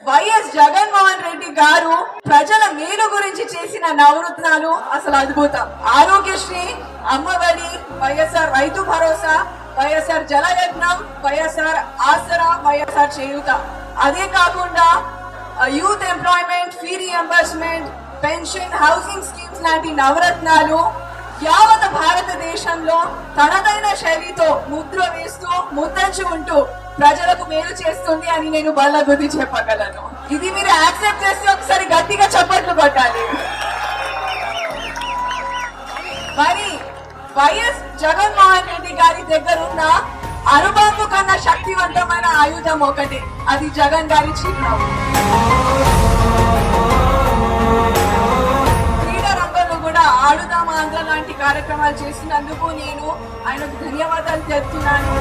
YS Jaganmohan Reddy గారు ప్రజల మేలు గురించి చేసిన నవరత్నాలు అసలు అద్భుతం. ఆరోగ్యశ్రీ, అమ్మఒడి, వైఎస్ఆర్ రైతు భరోసా, వైఎస్ఆర్ జలయజ్ఞం, వైఎస్ఆర్ ఆసరా, వైఎస్ఆర్ చేయూత. అదే కాకుండా youth employment, fee reimbursement, pension, housing schemes లాంటి నవరత్నాలు యావత్ భారతదేశంలో తనదైన శైలితో ముద్ర వేస్తూ ముద్దంచి ఉంటూ ప్రజలకు మేలు చేస్తుంది అని నేను బల్ల గుద్ది చెప్పగలను. ఇది మీరు యాక్సెప్ట్ చేస్తే ఒకసారి గట్టిగా చప్పట్లు కొట్టాలి. మరి వైఎస్ జగన్మోహన్ రెడ్డి గారి దగ్గర ఉన్న అనుభవం కన్నా శక్తివంతమైన ఆయుధం ఒకటి, అది జగన్ గారి చిరునవ్వు. క్రీడా రంగంలో కూడా ఆడుదాం ఆంధ్ర లాంటి కార్యక్రమాలు చేసినందుకు నేను ఆయనకు ధన్యవాదాలు చెప్తున్నాను.